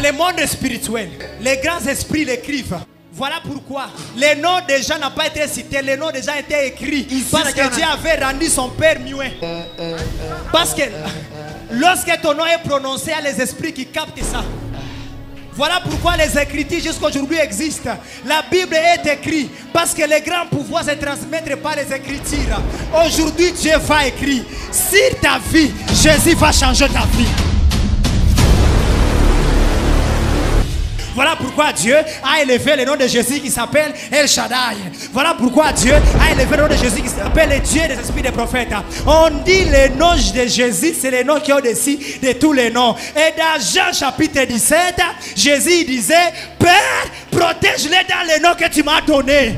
Dans le monde spirituel, les grands esprits l'écrivent. Voilà pourquoi les noms des gens n'ont pas été cités, les noms des gens ont été écrits. Parce que Dieu avait rendu son Père muet. Parce que lorsque ton nom est prononcé, il y a les esprits qui captent ça. Voilà pourquoi les Écritures jusqu'à aujourd'hui existent. La Bible est écrite parce que les grands pouvoirs se transmettent par les Écritures. Aujourd'hui, Dieu va écrire sur ta vie, Jésus va changer ta vie. Voilà pourquoi Dieu a élevé le nom de Jésus qui s'appelle El Shaddai. Voilà pourquoi Dieu a élevé le nom de Jésus qui s'appelle le Dieu des esprits des prophètes. On dit le nom de Jésus, c'est le nom qui est au-dessus de tous les noms. Et dans Jean chapitre 17, Jésus disait, Père, protège-les dans le nom que tu m'as donné.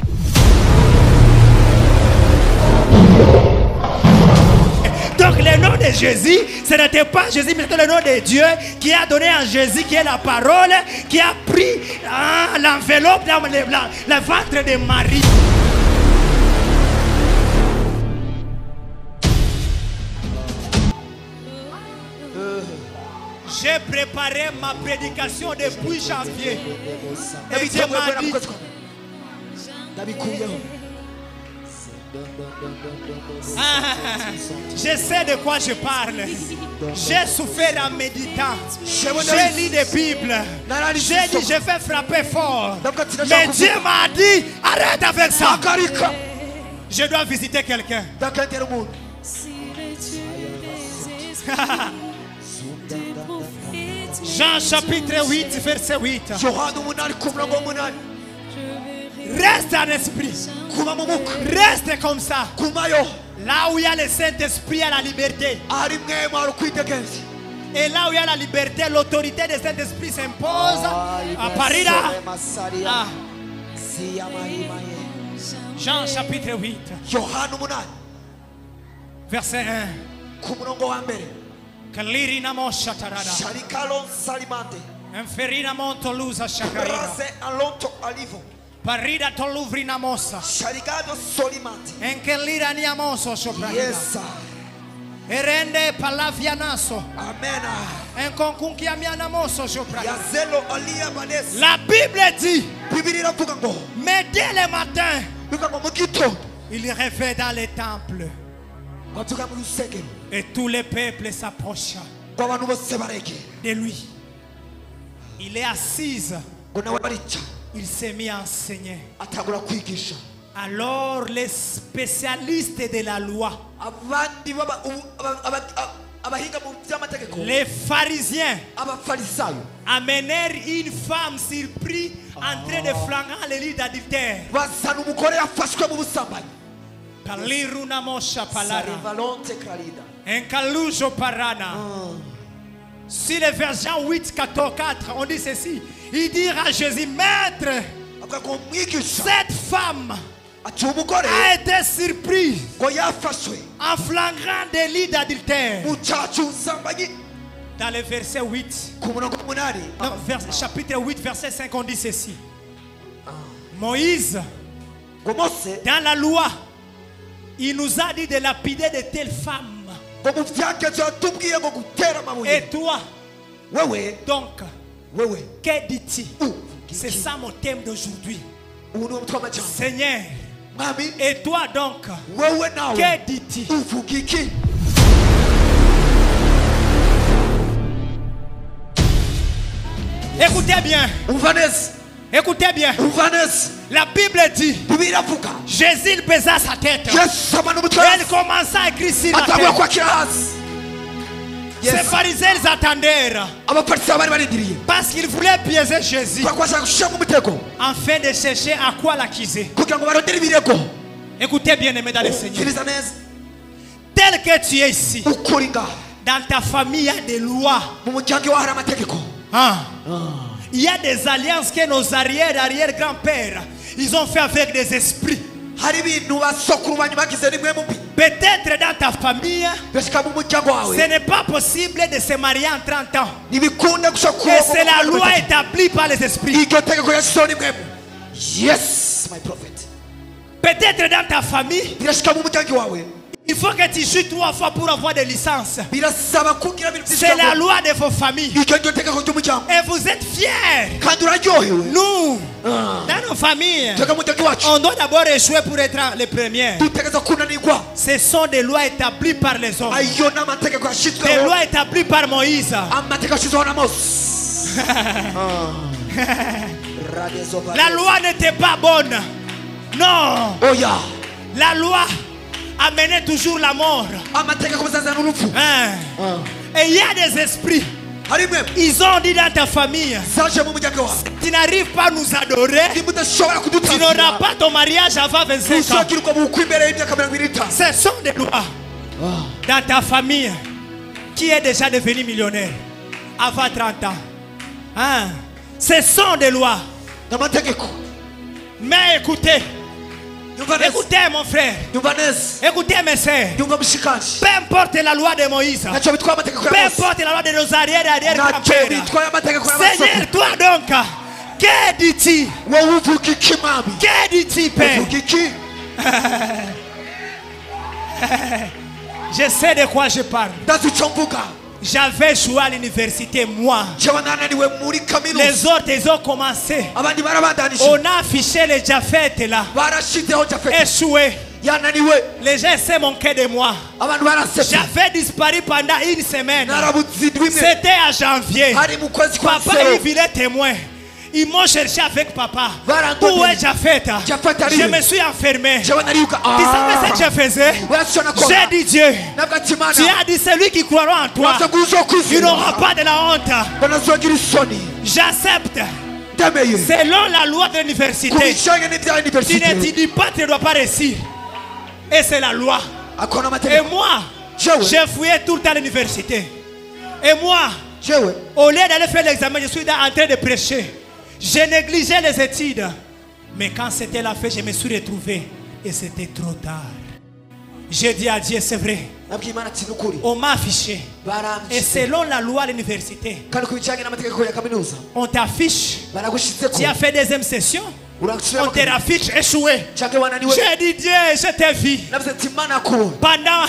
Donc le nom de Jésus, ce n'était pas Jésus, mais c'était le nom de Dieu qui a donné à Jésus, qui est la parole, qui a pris l'enveloppe dans le ventre de Marie. J'ai préparé ma prédication depuis janvier. Et Dieu m'a dit... je sais de quoi je parle. J'ai souffert en méditant. J'ai lu des Bibles. J'ai dit je vais frapper fort. Mais Dieu m'a dit arrête avec ça. Je dois visiter quelqu'un. Jean chapitre 8 verset 8. Reste en esprit. Reste comme ça. Là où il y a le Saint-Esprit, il y a la liberté. Et là où il y a la liberté, l'autorité du Saint-Esprit s'impose. À Paris là. Jean chapitre 8. Verset 1. Kalirina mosha tarada. Inferina monto lusa shakarina. Parida toluvrina mossa. Enkelira niamoso soprano. E rende palavianaso. Amen. Enkonkunkia mianamoso soprano. La Bible dit, mais dès le matin, il rêvait dans les temples. Et tous les peuples s'approchent de lui. Il est assis. Il s'est mis à enseigner. Alors les spécialistes de la loi, les pharisiens, amenèrent une femme surprise en train de flanger le lit d'adultère. Kaliruna mosha palara. Enkalujo parana. Si le verset 8, 14, 4, on dit ceci. Il dit à Jésus, Maître, cette femme a été surprise en flagrant délit d'adultère. Dans le verset 8, chapitre 8, verset 5, on dit ceci. Moïse, dans la loi, il nous a dit de lapider de telles femmes. Et toi, donc, que dis-tu? C'est ça mon thème d'aujourd'hui. Seigneur, et toi donc, que dis-tu? Écoutez bien. Écoutez bien. La Bible dit, Jésus baisa sa tête. Elle commença à écrire sur la terre. Ces pharisiens attendaient parce qu'ils voulaient piéger Jésus afin de chercher à quoi l'accuser. Écoutez bien, aimés dans le Seigneur. Tel que tu es ici, dans ta famille, il y a des lois. Il y a des alliances que nos arrière-grands-pères ils ont fait avec des esprits. Peut-être dans ta famille, ce n'est pas possible de se marier en 30 ans. Et c'est la loi établie par les esprits. Yes, my prophet. Peut-être dans ta famille, Il faut que tu joues 3 fois pour avoir des licences. C'est la loi de vos familles. Et vous êtes fiers. Nous, dans nos familles, on doit d'abord échouer pour être les premiers. Ce sont des lois établies par les hommes. Des lois établies par Moïse. La loi n'était pas bonne. Non. La loi amenait toujours la mort. Et il y a des esprits. Ils ont dit dans ta famille, tu n'arrives pas à nous adorer, tu n'auras pas ton mariage avant 25 ans. Ce sont des lois. Dans ta famille, qui est déjà devenu millionnaire avant 30 ans. Ce sont des lois. Mais écoutez, écoutez mon frère, écoutez mes soeurs, peu importe la loi de Moïse, peu importe la loi de nos arrière-grands-pères, Seigneur, toi donc, que dis-tu? Que dis-tu, Père? Je sais de quoi je parle. J'avais joué à l'université, moi. Les autres, ils ont commencé. On a affiché les Japheth là. Échoué. Les gens se manquaient de moi. J'avais disparu pendant une semaine. C'était à janvier. Papa et il est témoin. Ils m'ont cherché avec papa. Où est Japheth? Je me suis enfermé. Tu savais ce que je faisais? J'ai dit Dieu, tu as dit celui qui croira en toi, il n'aura pas de la honte. J'accepte. Selon la loi de l'université, tu n'étudies pas, tu ne dois pas réussir. Et c'est la loi. Et moi, j'ai fouillé tout le temps à l'université. Et moi, au lieu d'aller faire l'examen, je suis en train de prêcher. J'ai négligé les études. Mais quand c'était la fête, je me suis retrouvé. Et c'était trop tard. J'ai dit à Dieu, c'est vrai. On m'a affiché. Et selon la loi à l'université, on t'affiche. Tu as fait deuxième session. On te raffiche échoué. J'ai dit Dieu, je t'ai vu. Pendant,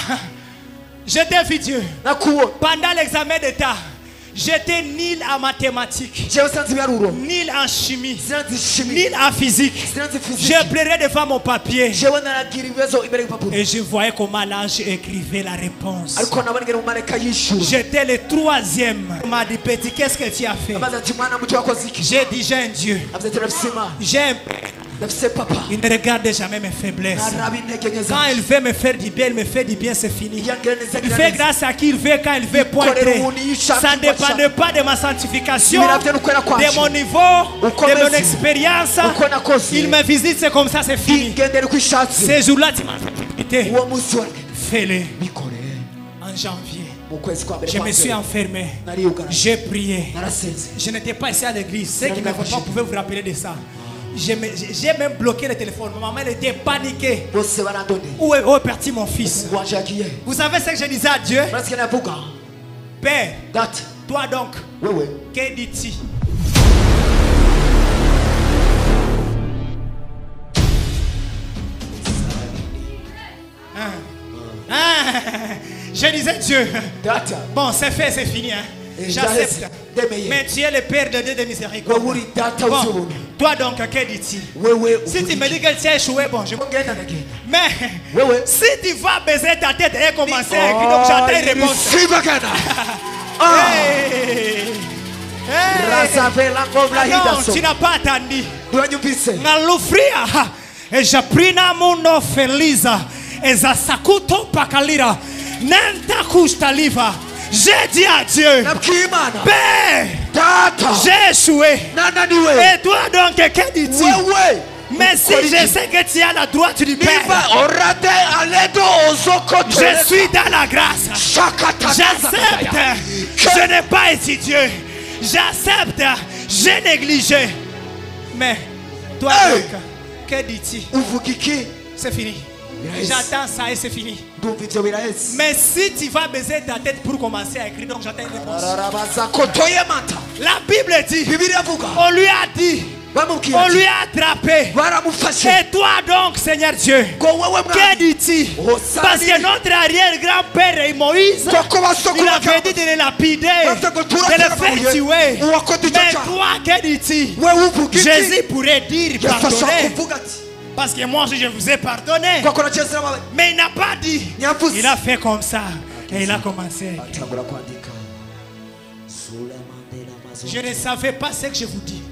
je t'ai vu Dieu. Pendant l'examen d'état, j'étais nul en mathématiques, nul en chimie, nul en physique. Je pleurais devant mon papier. Et je voyais comment l'ange écrivait la réponse. J'étais le 3e. On m'a dit, petit, qu'est-ce que tu as fait? J'ai dit, j'ai un Dieu. J'ai un Père. Il ne regarde jamais mes faiblesses. Quand il veut me faire du bien, il me fait du bien, c'est fini. Il fait grâce à qui il veut quand il veut pointer. Ça ne dépend pas de ma sanctification, de mon niveau, de mon expérience. Il me visite, c'est comme ça, c'est fini. Ces jours-là, tu m'as fait. Fais-le. En janvier, je me suis enfermé. J'ai prié. Je n'étais pas ici à l'église. Ceux qui ne pouvaient vous rappeler de ça. J'ai même bloqué le téléphone. Ma maman était paniquée. Où est parti mon fils? Vous savez ce que je disais à Dieu? Père, toi donc, que dis-tu? Je disais Dieu, bon c'est fait, c'est fini, hein. J'accepte. Mais tu es le Père de Dieu de miséricorde. Bon, toi donc, que dis-tu? Si tu me dis que tu as échoué, bon, je... Mais si tu vas baiser ta tête et commencer à écrire, donc j'entends une réponse. Non, tu n'as pas attendu. Et j'ai pris na mundo feliz. Et za sakuto pakalira. Nenta kustaliva. J'ai dit à Dieu, Père, j'ai échoué. Et toi donc, que dis-tu? Mais si je sais que tu as la droite du Père, je suis dans la grâce. J'accepte. Je n'ai pas étudié. J'accepte. J'ai négligé. Mais toi donc, que dis-tu? C'est fini. J'attends ça et c'est fini. Mais si tu vas baiser ta tête pour commencer à écrire, donc j'attends une réponse. La Bible dit, on lui a dit, On lui a attrapé. Et toi donc, Seigneur Dieu, que dis-tu? Parce que notre arrière-grand-père Moïse, il avait dit de le lapider, de le faire tuer. Mais toi, que dis-tu? Jésus pourrait dire pardonner. Parce que moi aussi je vous ai pardonné. Mais il n'a pas dit. Il a fait comme ça. Et il a commencé. Je ne savais pas ce que je vous dis.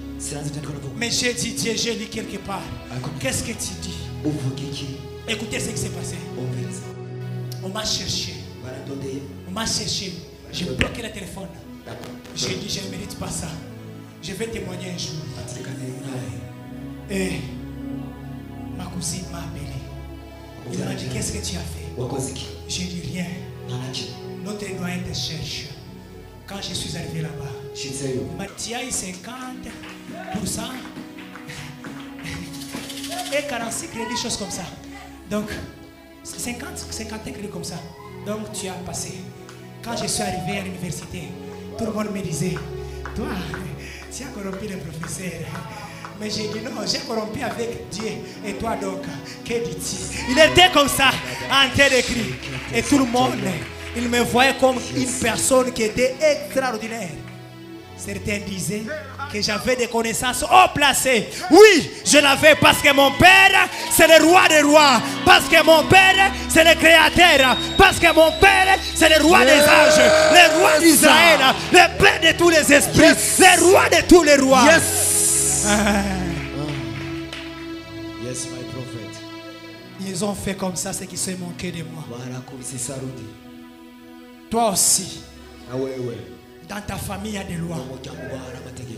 Mais j'ai dit, Dieu, j'ai lu quelque part. Qu'est-ce que tu dis? Écoutez ce qui s'est passé. On m'a cherché. On m'a cherché. J'ai bloqué le téléphone. J'ai dit, je ne mérite pas ça. Je vais témoigner un jour. Et ma cousine m'a appelé. Il m'a dit, qu'est-ce que tu as fait? J'ai dit rien. Notre doyen te cherche. Quand je suis arrivé là-bas, il m'a dit, tu as eu 50% et 46 crédits, choses comme ça. Donc, 51 crédits comme ça. Donc, tu as passé. Quand je suis arrivé à l'université, tout le monde me disait, toi, tu as corrompu le professeur. Mais j'ai dit non, j'ai corrompu avec Dieu. Et toi donc, que dis-tu? Il était comme ça, en train d'écrire. Et tout le monde, il me voyait comme une personne qui était extraordinaire. Certains disaient que j'avais des connaissances haut placées. Oui, je l'avais parce que mon père, c'est le roi des rois. Parce que mon père, c'est le créateur. Parce que mon père, c'est le roi des âges. Le roi d'Israël. Le père de tous les esprits. Le roi de tous les rois. Yes, my prophet. Ils ont fait comme ça ce qui s'est manqué de moi. Toi aussi. Dans ta famille, il y a des lois.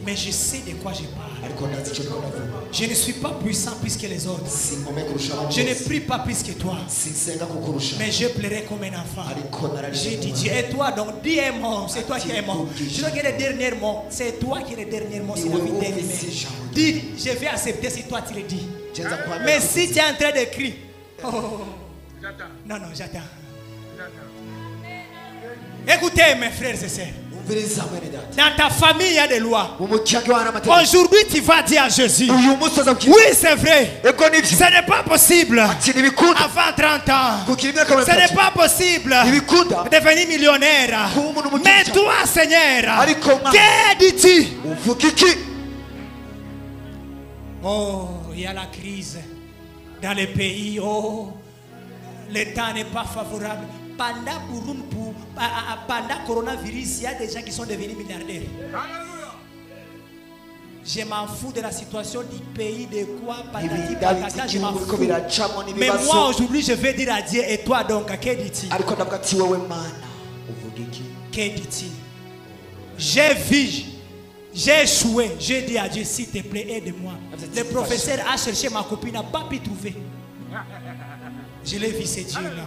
Mais je sais de quoi je parle. Je ne suis pas puissant plus que les autres. Je ne prie pas plus que toi. Mais je plairai comme un enfant. J'ai dit Dieu. Et toi donc, dis un mot. C'est toi qui es mot. Je veux que le dernier mot. C'est toi qui es le dernier mot. C'est la vie d'aimer. Dis, je vais accepter si toi tu le dis. Mais si tu es en train d'écrire. Non, j'attends. Écoutez mes frères et sœurs. Dans ta famille, il y a des lois. Aujourd'hui, tu vas dire à Jésus, oui, c'est vrai. Ce n'est pas possible. Avant 30 ans, ce n'est pas possible de devenir millionnaire. Mais toi, Seigneur, que dis-tu? Oh, il y a la crise dans les pays. Oh, le temps n'est pas favorable. Pendant coronavirus, il y a des gens qui sont devenus milliardaires. Je m'en fous de la situation du pays, de quoi, patata, je m'en fous. Mais moi aujourd'hui, je vais dire à Dieu, et toi donc, que dis-tu? Que dis-tu? J'ai vu, j'ai échoué, j'ai dit à Dieu, s'il te plaît, aide-moi. Le professeur a cherché ma copine, n'a pas pu trouver. Je l'ai vu, c'est Dieu là.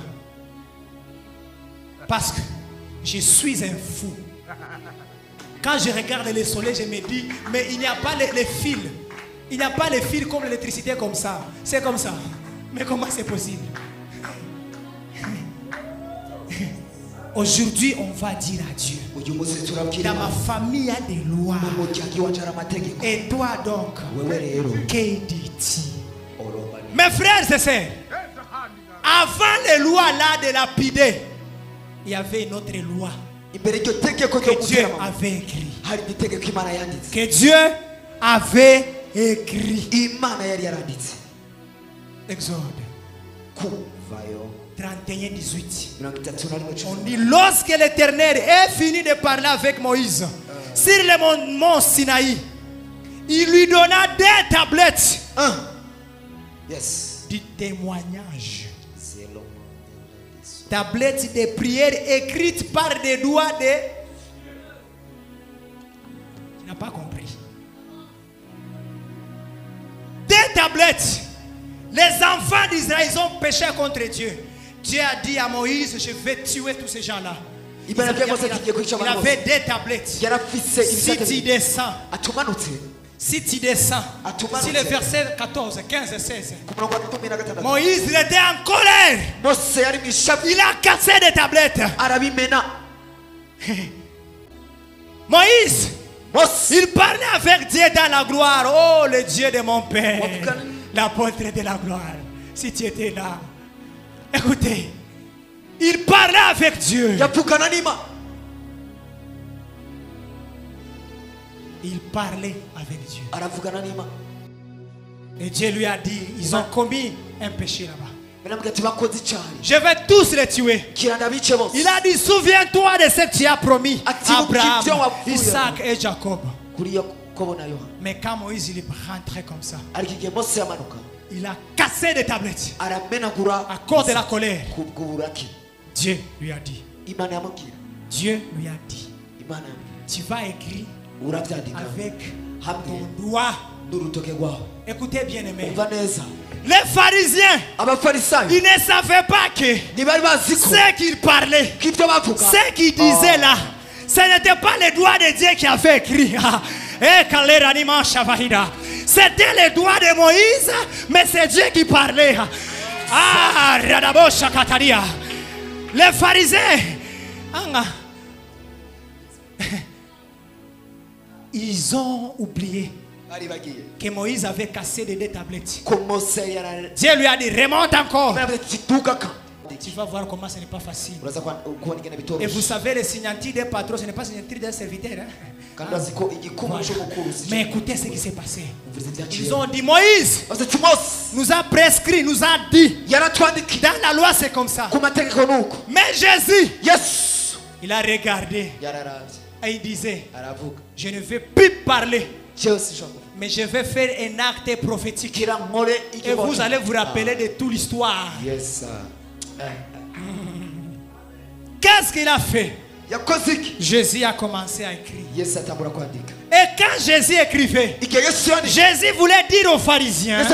Parce que je suis un fou. Quand je regarde le soleil, je me dis, mais il n'y a pas les fils. Il n'y a pas les fils comme l'électricité comme ça. C'est comme ça. Mais comment c'est possible? Aujourd'hui, on va dire à Dieu. Dans ma famille, il y a des lois. Et toi donc, que dis-tu? Mes frères et sœurs, avant les lois là de lapider, il y avait une autre loi que Dieu avait écrit. Que Dieu avait écrit. Exode 31, 18. On dit, lorsque l'Éternel est fini de parler avec Moïse sur le mont Sinaï, il lui donna des tablettes du témoignage. Tablettes de prière écrites par des doigts de... Tu n'as pas compris. Des tablettes. Les enfants d'Israël, ils ont péché contre Dieu. Dieu a dit à Moïse, je vais tuer tous ces gens-là. Il avait des tablettes. Si tu descends, si tu descends, si le verset 14, 15, 16, Moïse il était en colère. Il a cassé des tablettes. Moïse Il parlait avec Dieu dans la gloire. Oh, le Dieu de mon Père. L'apôtre de la gloire. Si tu étais là. Écoutez. Il parlait avec Dieu. Il parlait avec Dieu. Et Dieu lui a dit, ils ont commis un péché là-bas. Je vais tous les tuer. Il a dit, souviens-toi de ce que tu as promis à Abraham, Isaac et Jacob. Mais quand Moïse il est rentré comme ça, il a cassé des tablettes à cause de la colère. Dieu lui a dit, tu vas écrire avec ton doigt. Écoutez bien aimé. Les pharisiens, ils ne savaient pas que ce qu'ils parlaient, ce qu'ils disaient là, ce n'était pas les doigts de Dieu qui avaient écrit. C'était les doigts de Moïse, mais c'est Dieu qui parlait. Les pharisiens, ils ont oublié que Moïse avait cassé des deux tablettes. Dieu lui a dit, remonte encore. Tu vas voir comment ce n'est pas facile. Et vous savez, le signature des patrons, ce n'est pas le signature d'un serviteur. Voilà. Mais écoutez ce qui s'est passé. Ils ont dit, Moïse nous a prescrit, nous a dit, dans la loi c'est comme ça. Mais Jésus, il a regardé et il disait, je ne vais plus parler, mais je vais faire un acte prophétique. Et vous allez vous rappeler de toute l'histoire. Qu'est-ce qu'il a fait? Jésus a commencé à écrire. Et quand Jésus écrivait, Jésus voulait dire aux pharisiens,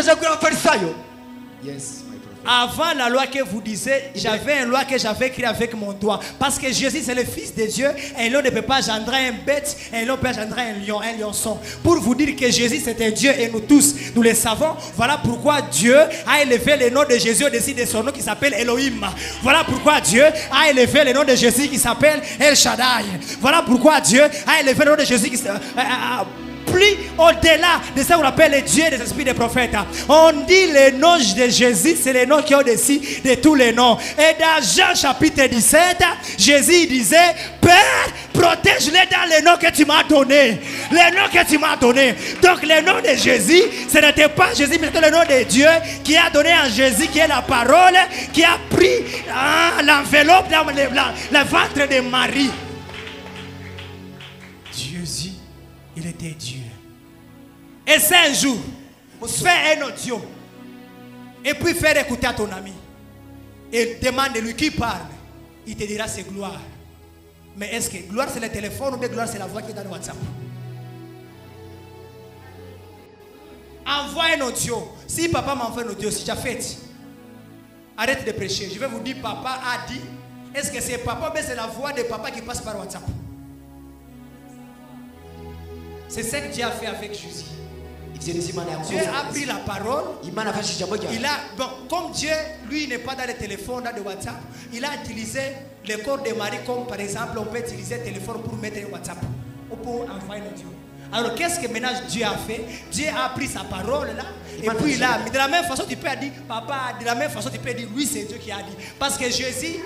avant la loi que vous disiez, j'avais une loi que j'avais écrite avec mon doigt. Parce que Jésus c'est le Fils de Dieu. Et l'homme ne peut pas engendrer un bête. Et l'homme peut engendrer un lion, un lionçon. Pour vous dire que Jésus c'était Dieu et nous tous, nous le savons. Voilà pourquoi Dieu a élevé le nom de Jésus au-dessus de son nom qui s'appelle Elohim. Voilà pourquoi Dieu a élevé le nom de Jésus qui s'appelle El Shaddai. Voilà pourquoi Dieu a élevé le nom de Jésus qui plus au-delà de ce qu'on appelle les dieux des esprits des prophètes. On dit le nom de Jésus, c'est le nom qui est au-dessus de tous les noms. Et dans Jean chapitre 17, Jésus disait, Père, protège-les dans le nom que tu m'as donné. Le nom que tu m'as donné. Donc le nom de Jésus, ce n'était pas Jésus, mais c'était le nom de Dieu qui a donné à Jésus, qui est la parole, qui a pris l'enveloppe dans le ventre de Marie. Jésus, il était Dieu. Et c'est un jour, fais un audio. Et puis faire écouter à ton ami. Et demande-lui qui parle. Il te dira c'est gloire. Mais est-ce que gloire c'est le téléphone ou bien gloire c'est la voix qui est dans le WhatsApp? Envoie un audio. Si papa m'envoie un audio, si tu as fait, arrête de prêcher. Je vais vous dire papa a dit. Est-ce que c'est papa ou bien c'est la voix de papa qui passe par WhatsApp? C'est ce que Dieu a fait avec Jésus. Dieu a pris la parole. Il a, bon, comme Dieu, lui, n'est pas dans le téléphone, dans le WhatsApp, il a utilisé le corps de Marie, comme par exemple, on peut utiliser le téléphone pour mettre un WhatsApp ou pour envoyer un audio. Alors, qu'est-ce que maintenant Dieu a fait? Dieu a pris sa parole là, et puis il a mis. De la même façon, tu peux dire, papa, de la même façon, tu peux dire, oui, c'est Dieu qui a dit. Parce que Jésus,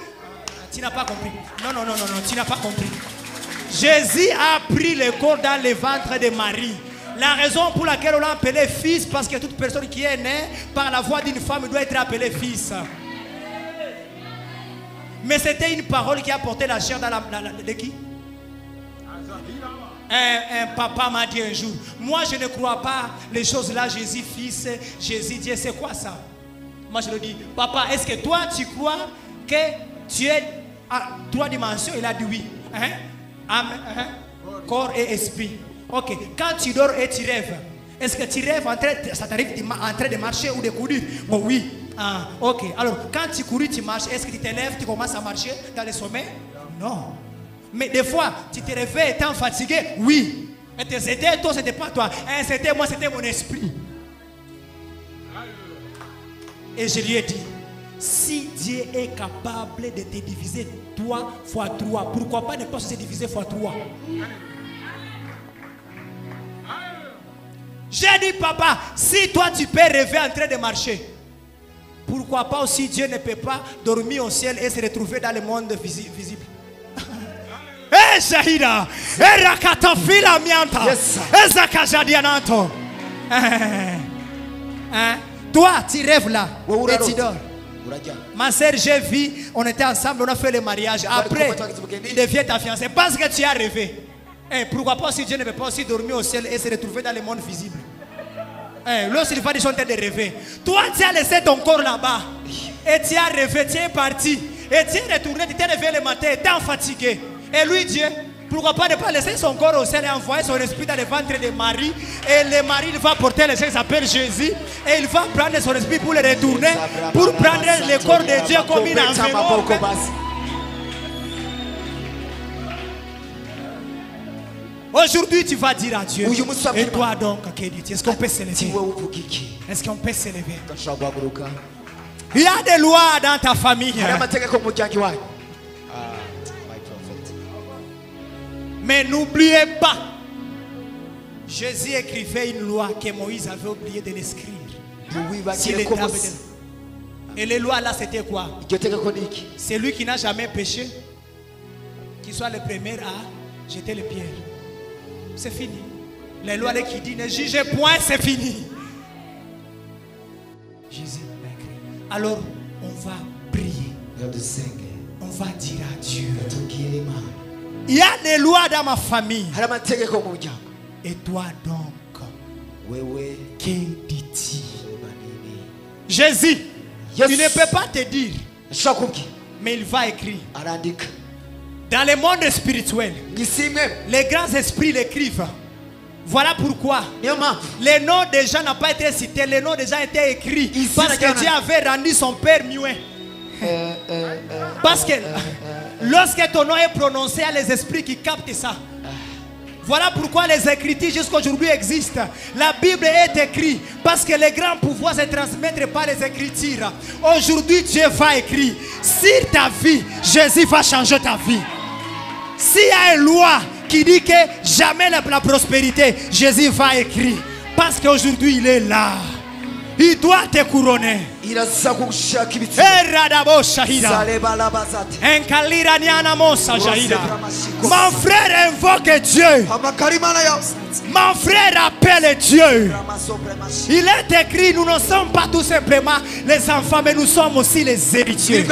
tu n'as pas compris. Non, tu n'as pas compris. Jésus a pris le corps dans le ventre de Marie. La raison pour laquelle on l'a appelé fils, parce que toute personne qui est née par la voix d'une femme doit être appelée fils. Mais c'était une parole qui a porté la chair dans de qui? Un papa m'a dit un jour, moi je ne crois pas les choses là, Jésus fils, Jésus Dieu, c'est quoi ça? Moi je lui dis, papa, est-ce que toi tu crois que tu es à 3 dimensions? Il a dit oui. Âme, corps et esprit. Ok, quand tu dors et tu rêves, est-ce que tu rêves ça t'arrive en train de marcher ou de courir? Bon, oui. Ok, alors quand tu cours, tu marches, est-ce que tu te lèves, tu commences à marcher dans le sommeil? Non. Mais des fois, tu te réveilles étant fatigué? Oui. C'était toi, c'était pas toi. C'était moi, c'était mon esprit. Et je lui ai dit, si Dieu est capable de te diviser 3 fois 3, pourquoi pas ne pas se diviser fois 3? J'ai dit, papa, si toi tu peux rêver en train de marcher, pourquoi pas aussi Dieu ne peut pas dormir au ciel et se retrouver dans le monde visible? Eh, Shahida, eh, Rakatofila Mianta, eh, Zakajadianato. Toi, tu rêves là et tu dors. Ma soeur, j'ai vu, on était ensemble, on a fait le mariage. Après, il devient ta fiancée parce que tu as rêvé. Pourquoi pas si Dieu ne peut pas aussi dormir au ciel et se retrouver dans le monde visible? Lorsqu'il va dire en train de rêver, toi tu as laissé ton corps là-bas et tu as rêvé, tu es parti et tu es retourné, tu t'es réveillé le matin, tu es fatigué. Et lui, Dieu, pourquoi pas ne pas laisser son corps au ciel et envoyer son esprit dans le ventre de Marie? Et le mari il va porter le Seigneur qui s'appelle Jésus et il va prendre son esprit pour le retourner, pour prendre le corps de Dieu comme une enveloppe. Aujourd'hui, tu vas dire à Dieu. Et toi donc, est-ce qu'on peut s'élever? Est-ce qu'on peut s'élever? Il y a des lois dans ta famille. Mais n'oubliez pas, Jésus écrivait une loi que Moïse avait oublié de l'écrire. Et les lois là, c'était quoi? C'est lui qui n'a jamais péché, qui soit le premier à jeter les pierres. C'est fini. Les lois qui disent ne jugez point, c'est fini. Jésus l'a écrit. Alors, on va prier. On va dire à Dieu. Il y a des lois dans ma famille. Et toi donc, que dis-tu? Jésus, il ne peut pas te dire, mais il va écrire. Dans le monde spirituel, les grands esprits l'écrivent. Voilà pourquoi le nom des gens n'a pas été cité, le nom des gens a été écrit. Parce que Dieu avait rendu son Père muet. Parce que lorsque ton nom est prononcé, il y a les esprits qui captent ça. Voilà pourquoi les Écritures jusqu'à aujourd'hui existent. La Bible est écrite parce que les grands pouvoirs se transmettent par les Écritures. Aujourd'hui, Dieu va écrire sur ta vie. Jésus va changer ta vie. S'il y a une loi qui dit que jamais la prospérité, Jésus va écrire. Parce qu'aujourd'hui, il est là. Il doit te couronner. Mon frère invoque Dieu. Mon frère appelle Dieu. Il est écrit, nous ne sommes pas tout simplement les enfants, mais nous sommes aussi les héritiers.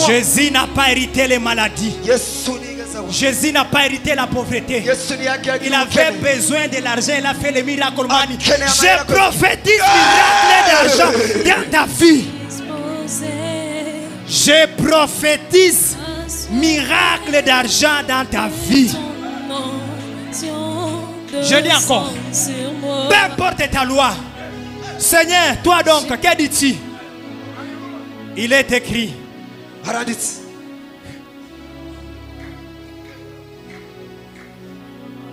Jésus n'a pas hérité les maladies. Jésus n'a pas hérité la pauvreté. Il avait besoin de l'argent. Il a fait le miracle. Je prophétise miracle d'argent dans ta vie. Je prophétise miracle d'argent dans ta vie. Je dis encore, peu importe ta loi. Seigneur, toi donc, que dis-tu? Il est écrit.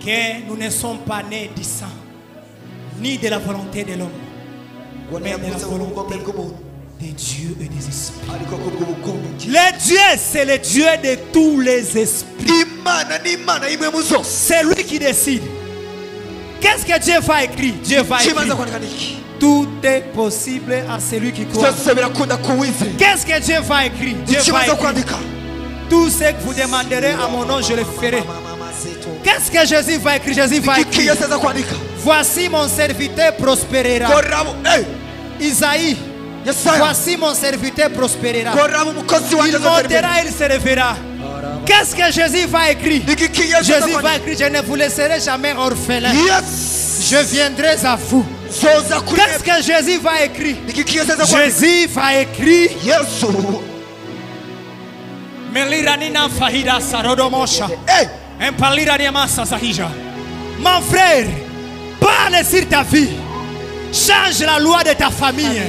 Que nous ne sommes pas nés du sang, ni de la volonté de l'homme, mais de la volonté de Dieu et des esprits. Le Dieu, c'est le Dieu de tous les esprits. C'est lui qui décide. Qu'est-ce que Dieu va écrire? Dieu va écrire. Tout est possible à celui qui croit. Qu'est-ce que Dieu va écrire? Dieu va écrire. Tout ce que vous demanderez à mon nom, je le ferai. Qu'est-ce que Jésus va écrire? Jésus va écrire. Voici mon serviteur prospérera. Isaïe. Voici mon serviteur prospérera. Il montera, il se révérera. Qu'est-ce que Jésus va écrire? Jésus va écrire, je ne vous laisserai jamais orphelin. Je viendrai à vous. Qu'est-ce que Jésus va écrire? Jésus va écrire. Meliranina fahida sarodomosha. Mon frère, parle sur ta vie. Change la loi de ta famille.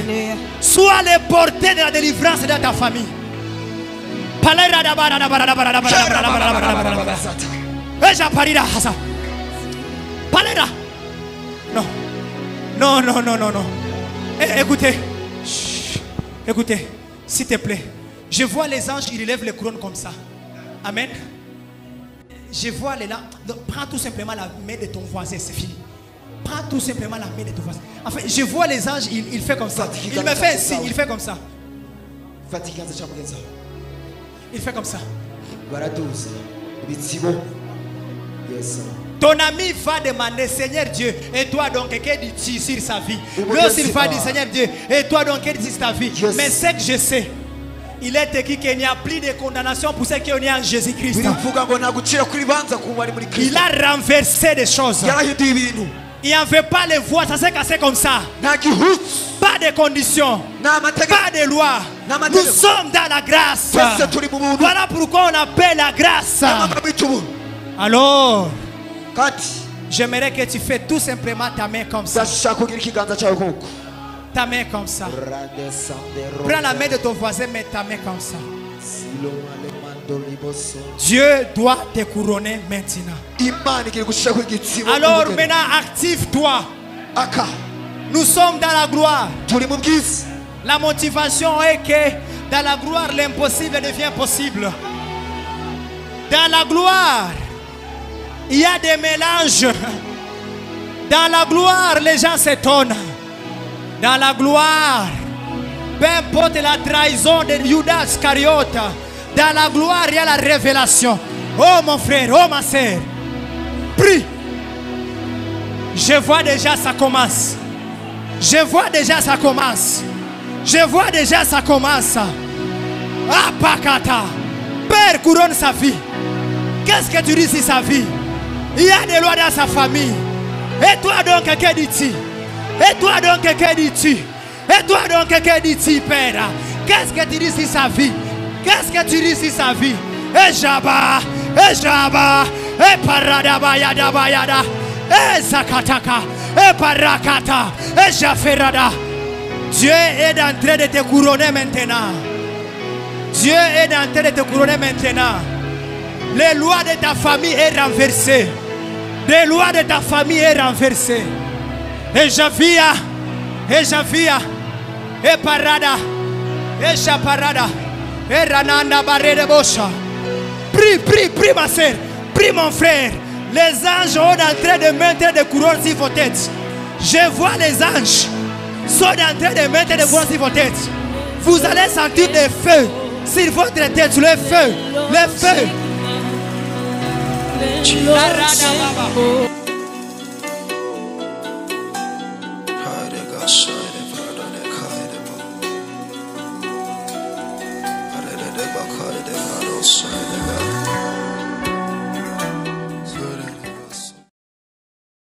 Sois le porteur de la délivrance de ta famille. Non. Non. Écoutez. Écoutez, s'il te plaît. Je vois les anges, ils relèvent les couronnes comme ça. Amen. Je vois les là. Prends tout simplement la main de ton voisin, c'est fini. Prends tout simplement la main de ton voisin. En fait, je vois les anges, il fait comme ça. Il me fait un signe, il fait comme ça. Il fait comme ça. Ton ami va demander, Seigneur Dieu, et toi donc, qu'est-ce que tu dis sur sa vie? Lorsqu'il va dire, Seigneur Dieu, et toi donc, qu'est-ce que tu dis sur ta vie? Mais c'est que je sais. Il est écrit qu'il n'y a plus de condamnation pour ceux qui ont en Jésus-Christ. Il a renversé des choses. Il n'en veut pas les voir, ça s'est cassé comme ça. Pas de conditions, pas de loi. Nous sommes dans la grâce. Voilà pourquoi on appelle la grâce. Alors, j'aimerais que tu fasses tout simplement ta main comme ça. Ta main comme ça. Prends la main de ton voisin, mets ta main comme ça. Dieu doit te couronner maintenant. Alors maintenant, active-toi. Nous sommes dans la gloire. La motivation est que dans la gloire, l'impossible devient possible. Dans la gloire, il y a des mélanges. Dans la gloire, les gens s'étonnent. Dans la gloire, peu importe la trahison de Judas Iscariote, dans la gloire, il y a la révélation. Oh mon frère, oh ma soeur, prie. Je vois déjà ça commence. Je vois déjà ça commence. Je vois déjà ça commence. Ah, Pakata. Père couronne sa vie. Qu'est-ce que tu dis sur sa vie? Il y a des lois dans sa famille. Et toi donc, que dis-tu? Et toi donc, que dis-tu? Et toi donc, que dis-tu, Père? Qu'est-ce que tu dis sur sa vie? Qu'est-ce que tu dis sur sa vie? Et Jaba, et Paradaba, Yada, et Zakataka, et Parakata, et Jaferada. Dieu est en train de te couronner maintenant. Dieu est en train de te couronner maintenant. Les lois de ta famille est renversée. Les lois de ta famille est renversée. Et Javia, et Parada, et Chaparada, et Rananda Barre de Bocha. Prie ma soeur, prie mon frère. Les anges sont en train de mettre des couronnes sur vos têtes. Je vois les anges sont en train de mettre des couronnes sur vos têtes. Vous allez sentir des feux sur votre tête, le feu, le feu. Hare